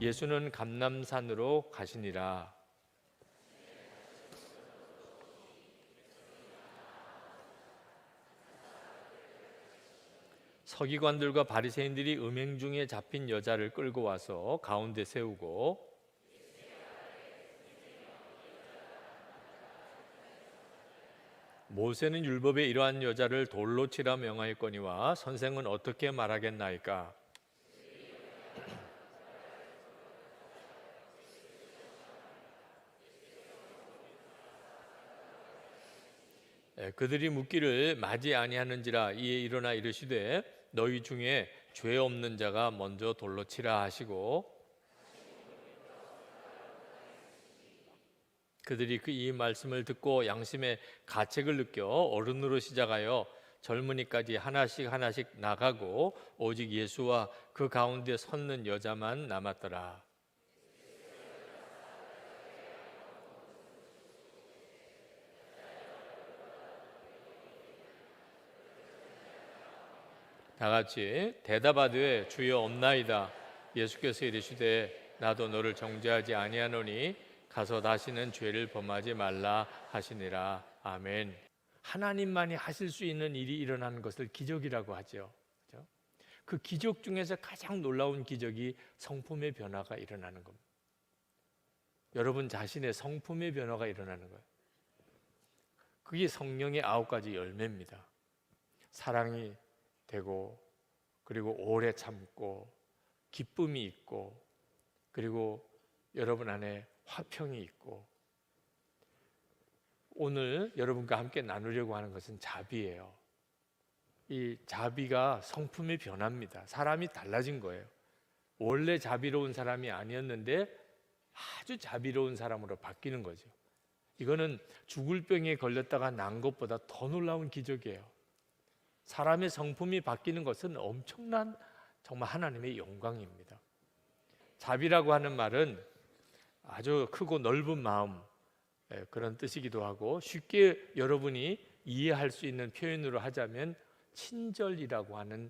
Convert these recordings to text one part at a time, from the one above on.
예수는 감람산으로 가시니라. 서기관들과 바리새인들이 음행 중에 잡힌 여자를 끌고 와서 가운데 세우고 모세는 율법에 이러한 여자를 돌로 치라 명하였거니와 선생은 어떻게 말하겠나이까? 그들이 묻기를 맞이 아니하는지라. 이에 일어나 이르시되 너희 중에 죄 없는 자가 먼저 돌로 치라 하시고 그들이 이 말씀을 듣고 양심의 가책을 느껴 어른으로 시작하여 젊은이까지 하나씩 하나씩 나가고 오직 예수와 그 가운데 섰는 여자만 남았더라. 다 같이 대답하되 주여 없나이다. 예수께서 이르시되 나도 너를 정죄하지 아니하노니 가서 다시는 죄를 범하지 말라 하시니라. 아멘. 하나님만이 하실 수 있는 일이 일어나는 것을 기적이라고 하죠. 그렇죠? 그 기적 중에서 가장 놀라운 기적이 성품의 변화가 일어나는 겁니다. 여러분 자신의 성품의 변화가 일어나는 거예요. 그게 성령의 9가지 열매입니다. 사랑이 되고, 그리고 오래 참고, 기쁨이 있고, 그리고 여러분 안에 화평이 있고. 오늘 여러분과 함께 나누려고 하는 것은 자비예요. 이 자비가 성품의 변화입니다. 사람이 달라진 거예요. 원래 자비로운 사람이 아니었는데 아주 자비로운 사람으로 바뀌는 거죠. 이거는 죽을 병에 걸렸다가 난 것보다 더 놀라운 기적이에요. 사람의 성품이 바뀌는 것은 엄청난 정말 하나님의 영광입니다. 자비라고 하는 말은 아주 크고 넓은 마음, 그런 뜻이기도 하고, 쉽게 여러분이 이해할 수 있는 표현으로 하자면 친절이라고 하는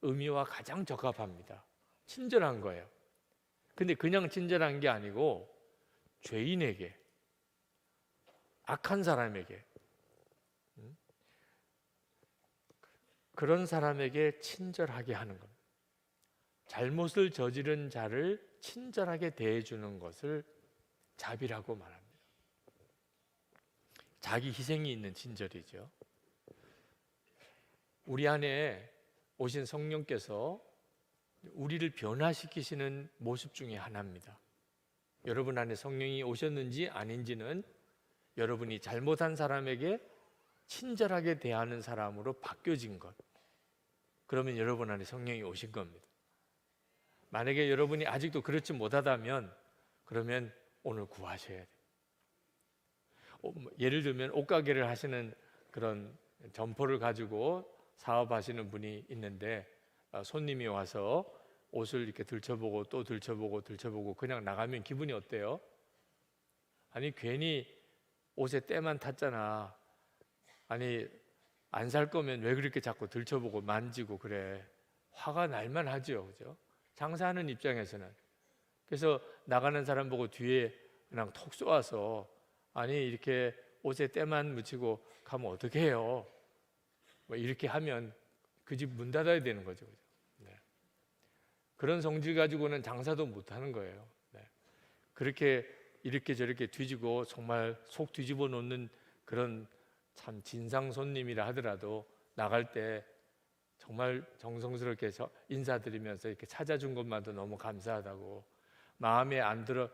의미와 가장 적합합니다. 친절한 거예요. 근데 그냥 친절한 게 아니고 죄인에게, 악한 사람에게, 그런 사람에게 친절하게 하는 겁니다. 잘못을 저지른 자를 친절하게 대해주는 것을 자비라고 말합니다. 자기 희생이 있는 친절이죠. 우리 안에 오신 성령께서 우리를 변화시키시는 모습 중에 하나입니다. 여러분 안에 성령이 오셨는지 아닌지는 여러분이 잘못한 사람에게 친절하게 대하는 사람으로 바뀌어진 것, 그러면 여러분 안에 성령이 오신 겁니다. 만약에 여러분이 아직도 그렇지 못하다면 그러면 오늘 구하셔야 돼요. 예를 들면 옷가게를 하시는 그런 점포를 가지고 사업하시는 분이 있는데 손님이 와서 옷을 이렇게 들춰보고 또 들춰보고 그냥 나가면 기분이 어때요? 아니 괜히 옷에 때만 탔잖아. 아니 안 살 거면 왜 그렇게 자꾸 들춰보고 만지고 그래. 화가 날만 하죠. 그죠? 장사하는 입장에서는. 그래서 나가는 사람 보고 뒤에 그냥 톡 쏘아서 아니 이렇게 옷에 때만 묻히고 가면 어떻게 해요? 뭐 이렇게 하면 그 집 문 닫아야 되는 거죠. 그죠? 네. 그런 성질 가지고는 장사도 못 하는 거예요. 네. 그렇게 이렇게 저렇게 뒤지고 정말 속 뒤집어 놓는 그런 참 진상 손님이라 하더라도 나갈 때 정말 정성스럽게 인사드리면서 이렇게 찾아준 것만도 너무 감사하다고, 마음에 안 들어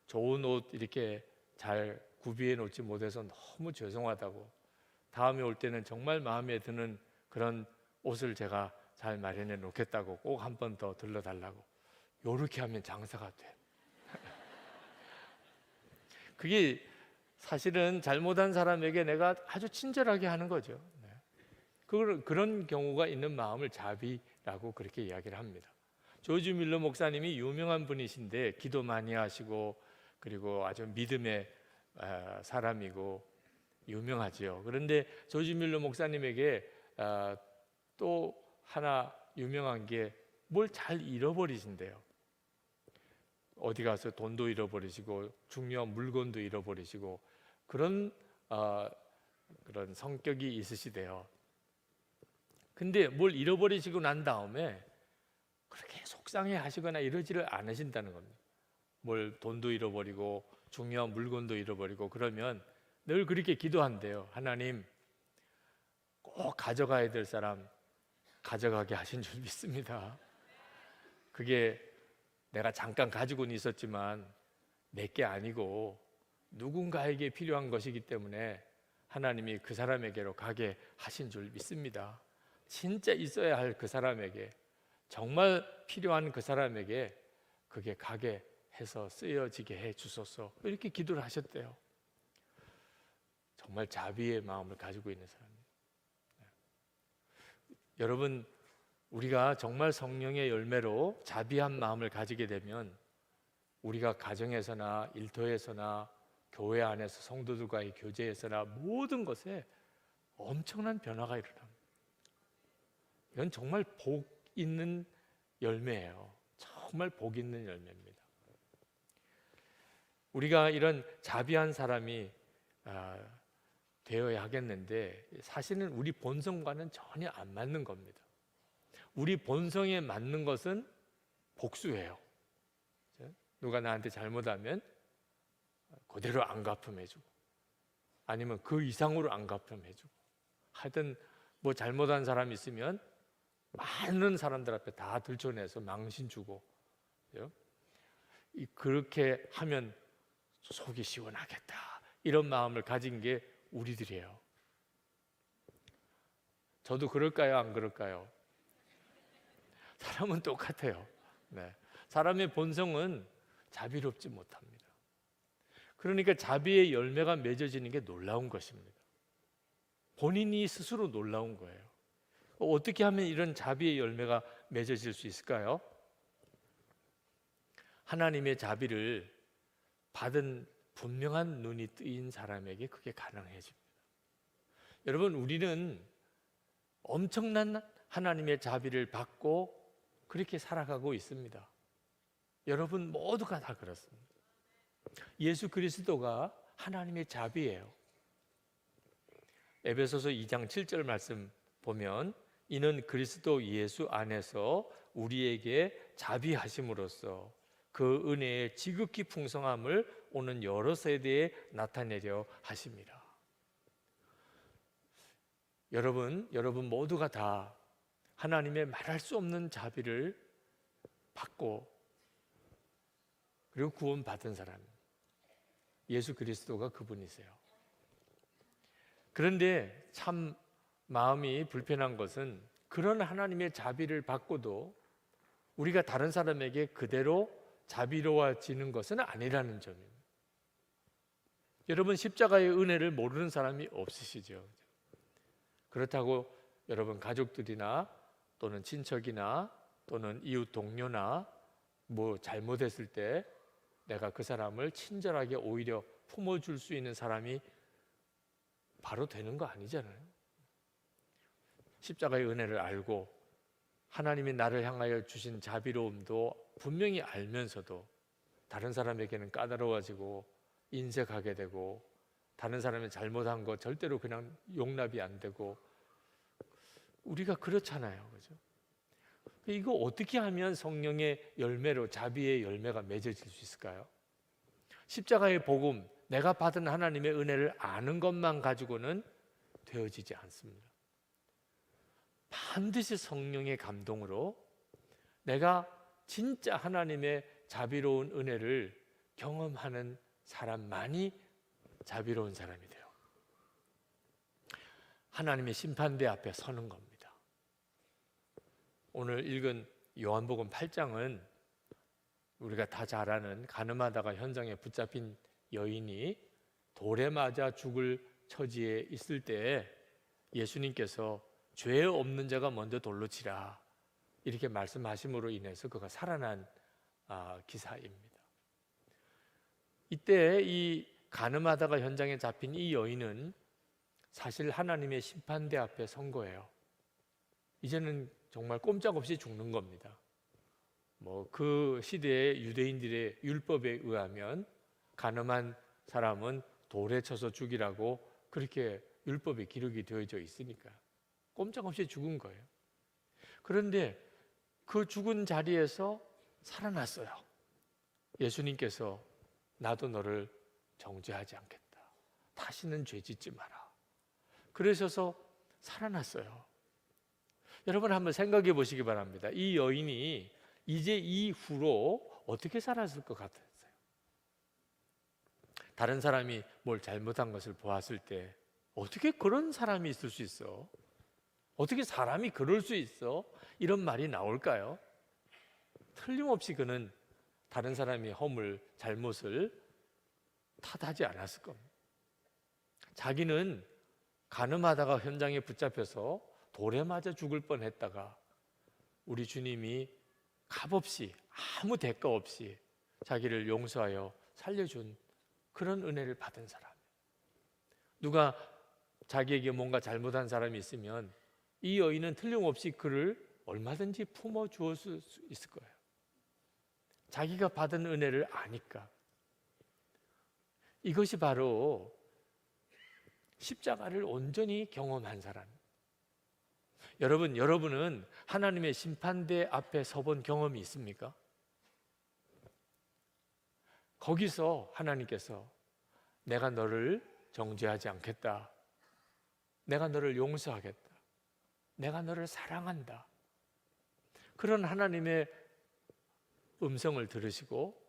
좋은 옷 이렇게 잘 구비해 놓지 못해서 너무 죄송하다고, 다음에 올 때는 정말 마음에 드는 그런 옷을 제가 잘 마련해 놓겠다고 꼭 한 번 더 들러달라고, 요렇게 하면 장사가 돼. 그게 사실은 잘못한 사람에게 내가 아주 친절하게 하는 거죠. 네. 그런 경우가 있는 마음을 자비라고 그렇게 이야기를 합니다. 조지 밀러 목사님이 유명한 분이신데 기도 많이 하시고 그리고 아주 믿음의 사람이고 유명하죠. 그런데 조지 밀러 목사님에게 또 하나 유명한 게 뭘 잘 잃어버리신대요. 어디 가서 돈도 잃어버리시고 중요한 물건도 잃어버리시고 그런 성격이 있으시대요. 근데 뭘 잃어버리시고 난 다음에 그렇게 속상해 하시거나 이러지를 않으신다는 겁니다. 뭘 돈도 잃어버리고 중요한 물건도 잃어버리고 그러면 늘 그렇게 기도한대요. 하나님, 꼭 가져가야 될 사람 가져가게 하신 줄 믿습니다. 그게 내가 잠깐 가지고는 있었지만 내게 아니고 누군가에게 필요한 것이기 때문에 하나님이 그 사람에게로 가게 하신 줄 믿습니다. 진짜 있어야 할 그 사람에게, 정말 필요한 그 사람에게 그게 가게 해서 쓰여지게 해 주소서, 이렇게 기도를 하셨대요. 정말 자비의 마음을 가지고 있는 사람이에요. 여러분, 우리가 정말 성령의 열매로 자비한 마음을 가지게 되면 우리가 가정에서나 일터에서나 교회 안에서 성도들과의 교제에서나 모든 것에 엄청난 변화가 일어납니다. 이건 정말 복 있는 열매예요. 정말 복 있는 열매입니다. 우리가 이런 자비한 사람이 되어야 하겠는데 사실은 우리 본성과는 전혀 안 맞는 겁니다. 우리 본성에 맞는 것은 복수예요. 누가 나한테 잘못하면 그대로 안 갚음해주고 아니면 그 이상으로 안 갚음해주고 하여튼 뭐 잘못한 사람 있으면 많은 사람들 앞에 다 들춰내서 망신 주고 그렇게 하면 속이 시원하겠다, 이런 마음을 가진 게 우리들이에요. 저도 그럴까요? 안 그럴까요? 사람은 똑같아요. 네. 사람의 본성은 자비롭지 못합니다. 그러니까 자비의 열매가 맺어지는 게 놀라운 것입니다. 본인이 스스로 놀라운 거예요. 어떻게 하면 이런 자비의 열매가 맺어질 수 있을까요? 하나님의 자비를 받은 분명한 눈이 뜨인 사람에게 그게 가능해집니다. 여러분, 우리는 엄청난 하나님의 자비를 받고 그렇게 살아가고 있습니다. 여러분 모두가 다 그렇습니다. 예수 그리스도가 하나님의 자비예요. 에베소서 2장 7절 말씀 보면 이는 그리스도 예수 안에서 우리에게 자비하심으로써 그 은혜의 지극히 풍성함을 오는 여러 세대에 나타내려 하십니다. 여러분 모두가 다 하나님의 말할 수 없는 자비를 받고 그리고 구원받은 사람, 예수 그리스도가 그분이세요. 그런데 참 마음이 불편한 것은 그런 하나님의 자비를 받고도 우리가 다른 사람에게 그대로 자비로워지는 것은 아니라는 점입니다. 여러분, 십자가의 은혜를 모르는 사람이 없으시죠? 그렇다고 여러분 가족들이나 또는 친척이나 또는 이웃 동료나 뭐 잘못했을 때 내가 그 사람을 친절하게 오히려 품어줄 수 있는 사람이 바로 되는 거 아니잖아요. 십자가의 은혜를 알고 하나님이 나를 향하여 주신 자비로움도 분명히 알면서도 다른 사람에게는 까다로워지고 인색하게 되고 다른 사람이 잘못한 거 절대로 그냥 용납이 안 되고 우리가 그렇잖아요. 그죠? 이거 어떻게 하면 성령의 열매로 자비의 열매가 맺어질 수 있을까요? 십자가의 복음, 내가 받은 하나님의 은혜를 아는 것만 가지고는 되어지지 않습니다. 반드시 성령의 감동으로 내가 진짜 하나님의 자비로운 은혜를 경험하는 사람만이 자비로운 사람이 돼요. 하나님의 심판대 앞에 서는 겁니다. 오늘 읽은 요한복음 8장은 우리가 다 잘 아는 가늠하다가 현장에 붙잡힌 여인이 돌에 맞아 죽을 처지에 있을 때 예수님께서 죄 없는 자가 먼저 돌로 치라 이렇게 말씀하심으로 인해서 그가 살아난 기사입니다. 이때 이 가늠하다가 현장에 잡힌 이 여인은 사실 하나님의 심판대 앞에 선 거예요. 이제는 정말 꼼짝없이 죽는 겁니다. 그 시대의 유대인들의 율법에 의하면 간음한 사람은 돌에 쳐서 죽이라고 그렇게 율법에 기록이 되어져 있으니까 꼼짝없이 죽은 거예요. 그런데 그 죽은 자리에서 살아났어요. 예수님께서 나도 너를 정죄하지 않겠다. 다시는 죄 짓지 마라. 그러셔서 살아났어요. 여러분 한번 생각해 보시기 바랍니다. 이 여인이 이제 이후로 어떻게 살았을 것 같았어요? 다른 사람이 뭘 잘못한 것을 보았을 때 어떻게 그런 사람이 있을 수 있어? 어떻게 사람이 그럴 수 있어? 이런 말이 나올까요? 틀림없이 그는 다른 사람이 허물, 잘못을 탓하지 않았을 겁니다. 자기는 간음하다가 현장에 붙잡혀서 돌에 맞아 죽을 뻔했다가 우리 주님이 값없이 아무 대가 없이 자기를 용서하여 살려준 그런 은혜를 받은 사람. 누가 자기에게 뭔가 잘못한 사람이 있으면 이 여인은 틀림없이 그를 얼마든지 품어 주었을 수 있을 거예요. 자기가 받은 은혜를 아니까. 이것이 바로 십자가를 온전히 경험한 사람. 여러분은 하나님의 심판대 앞에 서본 경험이 있습니까? 거기서 하나님께서 내가 너를 정죄하지 않겠다. 내가 너를 용서하겠다. 내가 너를 사랑한다. 그런 하나님의 음성을 들으시고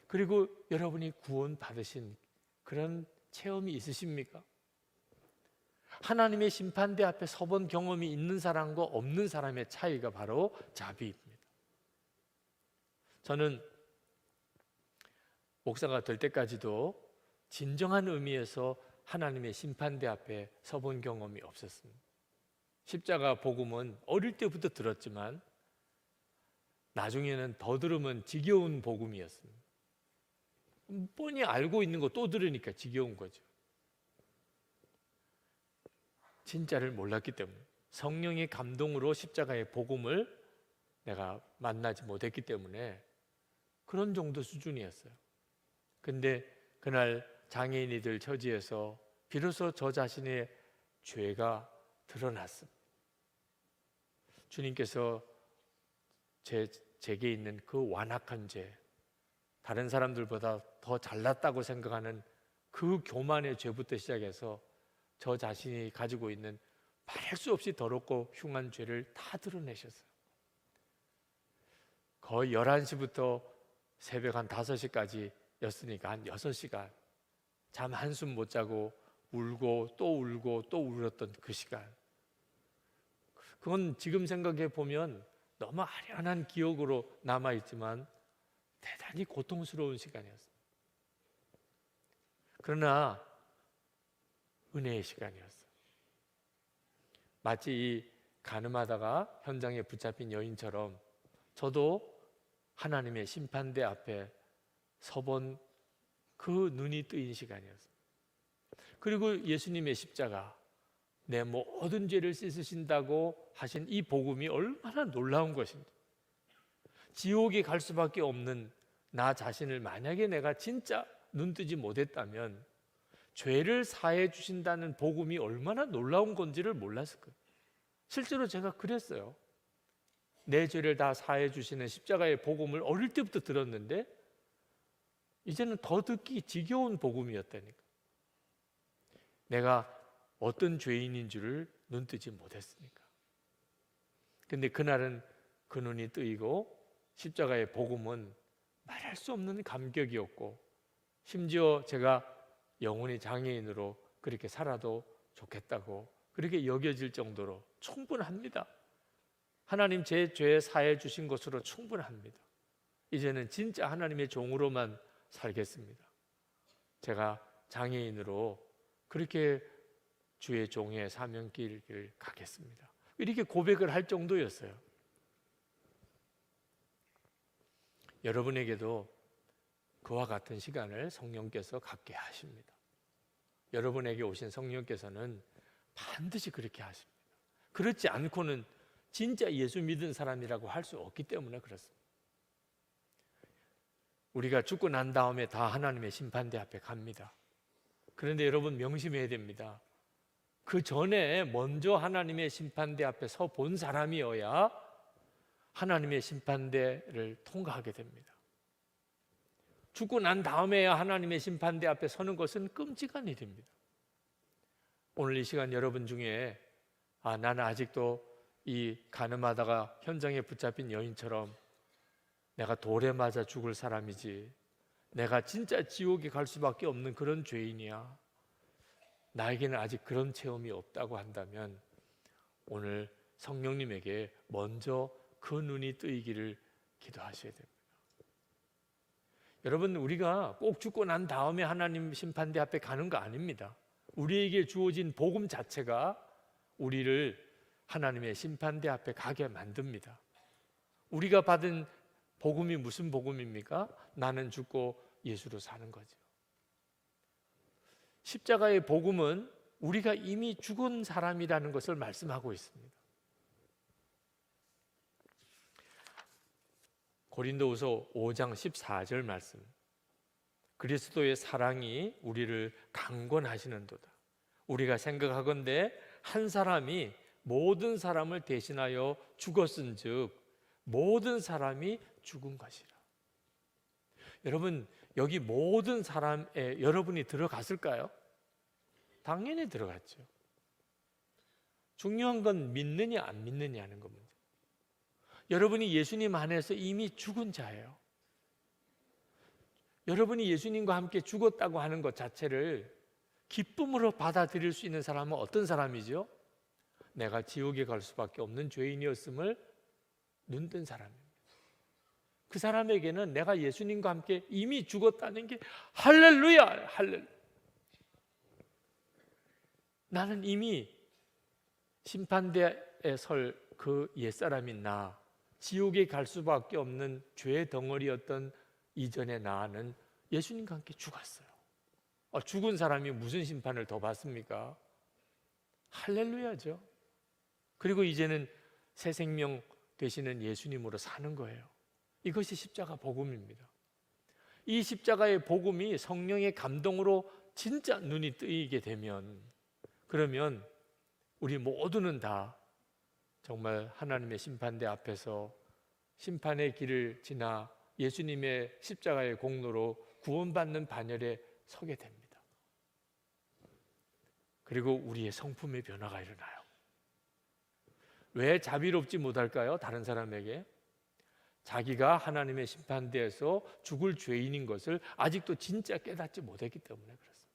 그리고 여러분이 구원 받으신 그런 체험이 있으십니까? 하나님의 심판대 앞에 서본 경험이 있는 사람과 없는 사람의 차이가 바로 자비입니다. 저는 목사가 될 때까지도 진정한 의미에서 하나님의 심판대 앞에 서본 경험이 없었습니다. 십자가 복음은 어릴 때부터 들었지만 나중에는 더 들으면 지겨운 복음이었습니다. 뻔히 알고 있는 거 또 들으니까 지겨운 거죠. 진짜를 몰랐기 때문에 성령의 감동으로 십자가의 복음을 내가 만나지 못했기 때문에 그런 정도 수준이었어요. 근데 그날 장애인이 될 처지에서 비로소 저 자신의 죄가 드러났습니다. 주님께서 제게 있는 그 완악한 죄, 다른 사람들보다 더 잘났다고 생각하는 그 교만의 죄부터 시작해서 저 자신이 가지고 있는 말할 수 없이 더럽고 흉한 죄를 다 드러내셨어요. 거의 11시부터 새벽 한 5시까지 였으니까 한 6시간 잠 한숨 못 자고 울고 또 울었던 그 시간. 그건 지금 생각해 보면 너무 아련한 기억으로 남아있지만 대단히 고통스러운 시간이었어요. 그러나 은혜의 시간이었어요. 마치 이 간음하다가 현장에 붙잡힌 여인처럼 저도 하나님의 심판대 앞에 서본 그 눈이 뜨인 시간이었어요. 그리고 예수님의 십자가, 내 모든 죄를 씻으신다고 하신 이 복음이 얼마나 놀라운 것인지, 지옥에 갈 수밖에 없는 나 자신을 만약에 내가 진짜 눈뜨지 못했다면 죄를 사해 주신다는 복음이 얼마나 놀라운 건지를 몰랐을 거예요. 실제로 제가 그랬어요. 내 죄를 다 사해 주시는 십자가의 복음을 어릴 때부터 들었는데 이제는 더 듣기 지겨운 복음이었다니까. 내가 어떤 죄인인 줄을 눈뜨지 못했으니까. 근데 그날은 그 눈이 뜨이고 십자가의 복음은 말할 수 없는 감격이었고, 심지어 제가 영혼이 장애인으로 그렇게 살아도 좋겠다고 그렇게 여겨질 정도로 충분합니다. 하나님 제 죄 사해 주신 것으로 충분합니다. 이제는 진짜 하나님의 종으로만 살겠습니다. 제가 장애인으로 그렇게 주의 종의 사명길을 가겠습니다. 이렇게 고백을 할 정도였어요. 여러분에게도 그와 같은 시간을 성령께서 갖게 하십니다. 여러분에게 오신 성령께서는 반드시 그렇게 하십니다. 그렇지 않고는 진짜 예수 믿은 사람이라고 할 수 없기 때문에 그렇습니다. 우리가 죽고 난 다음에 다 하나님의 심판대 앞에 갑니다. 그런데 여러분 명심해야 됩니다. 그 전에 먼저 하나님의 심판대 앞에 서 본 사람이어야 하나님의 심판대를 통과하게 됩니다. 죽고 난 다음에야 하나님의 심판대 앞에 서는 것은 끔찍한 일입니다. 오늘 이 시간 여러분 중에 나는 아직도 이 가늠하다가 현장에 붙잡힌 여인처럼 내가 돌에 맞아 죽을 사람이지, 내가 진짜 지옥에 갈 수밖에 없는 그런 죄인이야, 나에게는 아직 그런 체험이 없다고 한다면 오늘 성령님에게 먼저 그 눈이 뜨이기를 기도하셔야 됩니다. 여러분, 우리가 꼭 죽고 난 다음에 하나님 심판대 앞에 가는 거 아닙니다. 우리에게 주어진 복음 자체가 우리를 하나님의 심판대 앞에 가게 만듭니다. 우리가 받은 복음이 무슨 복음입니까? 나는 죽고 예수로 사는 거죠. 십자가의 복음은 우리가 이미 죽은 사람이라는 것을 말씀하고 있습니다. 고린도후서 5장 14절 말씀. 그리스도의 사랑이 우리를 강권하시는도다. 우리가 생각하건대 한 사람이 모든 사람을 대신하여 죽었은즉 모든 사람이 죽은 것이라. 여러분, 여기 모든 사람에 여러분이 들어갔을까요? 당연히 들어갔죠. 중요한 건 믿느냐 안 믿느냐 하는 겁니다. 여러분이 예수님 안에서 이미 죽은 자예요. 여러분이 예수님과 함께 죽었다고 하는 것 자체를 기쁨으로 받아들일 수 있는 사람은 어떤 사람이죠? 내가 지옥에 갈 수밖에 없는 죄인이었음을 눈뜬 사람입니다. 그 사람에게는 내가 예수님과 함께 이미 죽었다는 게 할렐루야! 할렐루야! 나는 이미 심판대에 설 그 옛사람인 나, 지옥에 갈 수밖에 없는 죄의 덩어리였던 이전의 나는 예수님과 함께 죽었어요. 죽은 사람이 무슨 심판을 더 받습니까? 할렐루야죠. 그리고 이제는 새 생명 되시는 예수님으로 사는 거예요. 이것이 십자가 복음입니다. 이 십자가의 복음이 성령의 감동으로 진짜 눈이 뜨이게 되면, 그러면 우리 모두는 다 정말 하나님의 심판대 앞에서 심판의 길을 지나 예수님의 십자가의 공로로 구원받는 반열에 서게 됩니다. 그리고 우리의 성품의 변화가 일어나요. 왜 자비롭지 못할까요? 다른 사람에게 자기가 하나님의 심판대에서 죽을 죄인인 것을 아직도 진짜 깨닫지 못했기 때문에 그렇습니다.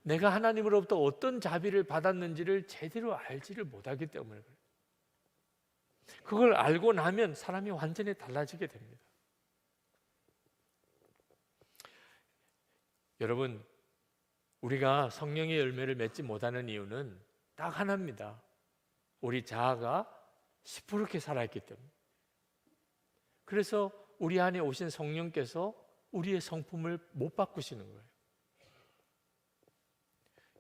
내가 하나님으로부터 어떤 자비를 받았는지를 제대로 알지를 못하기 때문에 그래요. 그걸 알고 나면 사람이 완전히 달라지게 됩니다. 여러분, 우리가 성령의 열매를 맺지 못하는 이유는 딱 하나입니다. 우리 자아가 시퍼렇게 살아있기 때문에. 그래서 우리 안에 오신 성령께서 우리의 성품을 못 바꾸시는 거예요.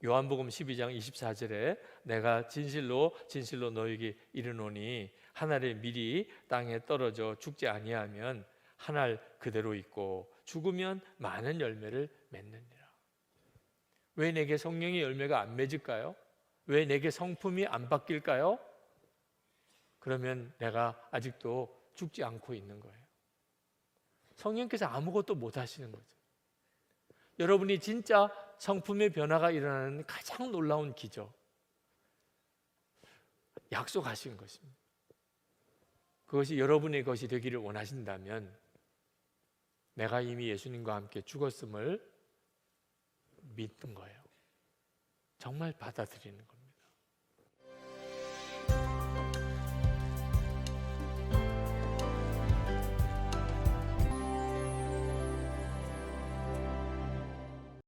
요한복음 12장 24절에 내가 진실로 진실로 너에게 이르노니 한 알의 밀이 땅에 떨어져 죽지 아니하면 한 알 그대로 있고 죽으면 많은 열매를 맺느니라. 왜 내게 성령의 열매가 안 맺을까요? 왜 내게 성품이 안 바뀔까요? 그러면 내가 아직도 죽지 않고 있는 거예요. 성령께서 아무것도 못 하시는 거죠. 여러분이 진짜 성품의 변화가 일어나는 가장 놀라운 기적, 약속하신 것입니다. 그것이 여러분의 것이 되기를 원하신다면 내가 이미 예수님과 함께 죽었음을 믿는 거예요. 정말 받아들이는 겁니다.